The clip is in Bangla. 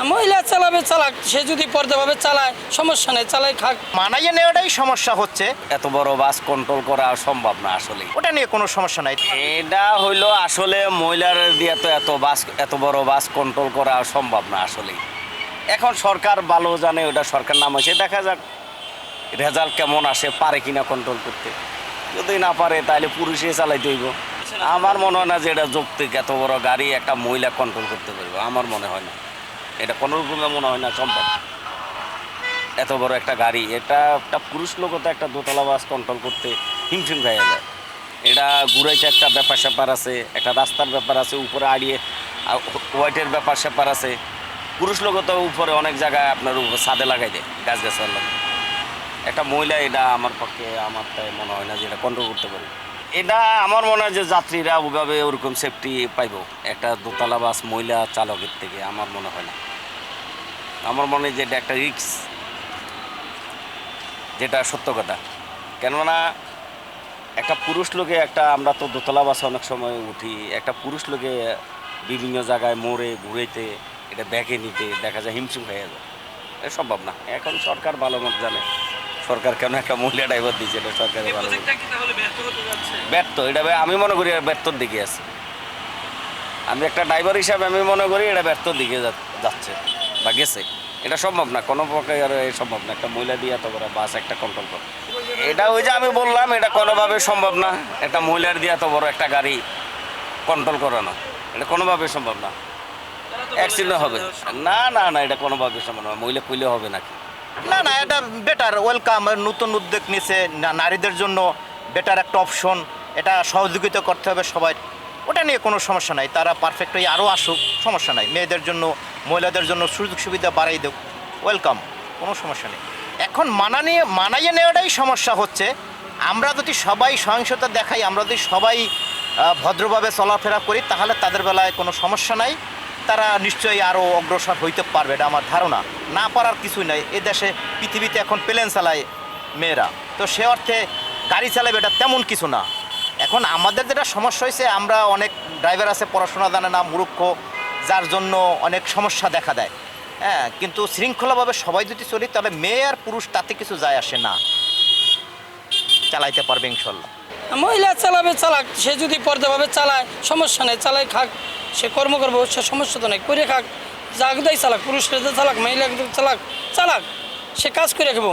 মহিলা চালাবে চালাক, সে যদি পর্দাভাবে চালায় সমস্যা নেই, চালাই খাক। মানাইয়ে নেওয়াটাই সমস্যা হচ্ছে। এত বড় বাস কন্ট্রোল করা সম্ভব না আসলে। ওটা নিয়ে কোনো সমস্যা নাই। এটা হইলো আসলে মহিলার দিয়ে তো এত বড় বাস কন্ট্রোল করা সম্ভব না আসলে। এখন সরকার ভালো জানে, ওটা সরকার নাম হয়েছে, দেখা যাক রেজাল্ট কেমন আসে, পারে কিনা কন্ট্রোল করতে। যদি না পারে তাহলে পুরুষে চালাইতে হইব। আমার মনে হয় না যে এটা যৌক্তিক, এত বড় গাড়ি একটা মহিলা কন্ট্রোল করতে পারবে, আমার মনে হয় না। এটা কোনো রকমে মনে হয় না সম্ভব। এত বড় একটা গাড়ি, এটা একটা পুরুষ লোকও তো একটা দোতলা বাস কন্ট্রোল করতে হিমশিম খাইয়া যায়। এটা ঘুরাইতে একটা ব্যাপার স্যাপার আছে, একটা রাস্তার ব্যাপার আছে, উপরে আড়িয়ে ওয়াইটের ব্যাপার স্যাপার আছে। পুরুষ লোকও তো উপরে অনেক জায়গায় আপনার উপর ছাদে লাগাই দেয় গাছ গাছার লাগে। একটা মহিলা এটা আমার পক্ষে, আমার তাই মনে হয় না যে এটা কন্ট্রোল করতে পারে। এটা আমার মনে হয় যে যাত্রীরা ওইভাবে ওরকম সেফটি পাইব একটা দোতলা বাস মহিলা চালকের থেকে, আমার মনে হয় না। আমার মনে হয় যে এটা একটা রিস্ক, যেটা সত্য কথা। কেননা একটা পুরুষ লোকে আমরা তো দোতলা বাসে অনেক সময় উঠি, একটা পুরুষ লোকে বিভিন্ন জায়গায় মোড়ে ঘুরেতে, এটা ব্যাগে নিতে দেখা যায় হিমশিম হয়ে যায়। এটা সম্ভব না। এখন সরকার ভালো মতো জানে সরকার কেন একটা মহিলা ড্রাইভার দিচ্ছে, এটা সরকারের ভালো ব্যর্থ। এটা আমি মনে করি ব্যর্থর দিকে আছে। আমি একটা ড্রাইভার হিসাবে আমি মনে করি এটা ব্যর্থর দিকে যাচ্ছে বা গেছে। এটা সম্ভব না, কোনো প্রকার সম্ভব না একটা মহিলা দিয়ে এত বড় বাস একটা কন্ট্রোল করে। এটা ওই যে আমি বললাম, এটা কোনোভাবে সম্ভব না একটা মহিলার দিয়ে এত বড় একটা গাড়ি কন্ট্রোল করানো, এটা কোনোভাবে সম্ভব না। অ্যাক্সিডেন্ট হবে না, না না, এটা কোনোভাবে সম্ভব না। মহিলা কইলে হবে নাকি? না না, এটা বেটার, ওয়েলকাম। নতুন উদ্যোগ নিছে, নারীদের জন্য বেটার একটা অপশন। এটা সহযোগিতা করতে হবে সবাই, ওটা নিয়ে কোনো সমস্যা নাই। তারা পারফেক্ট হয়ে আরও আসুক, সমস্যা নাই। মেয়েদের জন্য, মহিলাদের জন্য সুযোগ সুবিধা বাড়াই দেব, ওয়েলকাম, কোনো সমস্যা নেই। এখন মানাইয়ে নেওয়াটাই সমস্যা হচ্ছে। আমরা যদি সবাই সহিংসতা দেখাই, আমরা যদি সবাই ভদ্রভাবে চলাফেরা করি, তাহলে তাদের বেলায় কোনো সমস্যা নাই। তারা নিশ্চয়ই আরও অগ্রসর হইতে পারবে, এটা আমার ধারণা। না পারার কিছুই নাই। এ দেশে পৃথিবীতে এখন প্লেন চালায় মেয়েরা, তো সে অর্থে গাড়ি চালাবে এটা তেমন কিছু না। এখন আমাদের যেটা সমস্যা হয়েছে, আমরা অনেক ড্রাইভার আছে পড়াশোনা জানে না, মূর্খ, যার জন্য অনেক সমস্যা দেখা দেয়। হ্যাঁ, কিন্তু শৃঙ্খলাভাবে সবাই যদি চলি, তাহলে মেয়ে আর পুরুষ তাতে কিছু যায় আসে না, চালাইতে পারবে ইনশাল্লাহ। মহিলা চালাবে চালাক, সে যদি পর্দাভাবে চালায় সমস্যা নেই, চালাই খাক। সে কর্ম করবো, সে সমস্যা তো নেই, করে খাক। যাক দেয় চালাক, পুরুষরা চালাক, মহিলা চালাক চালাক, সে কাজ করে রাখবো।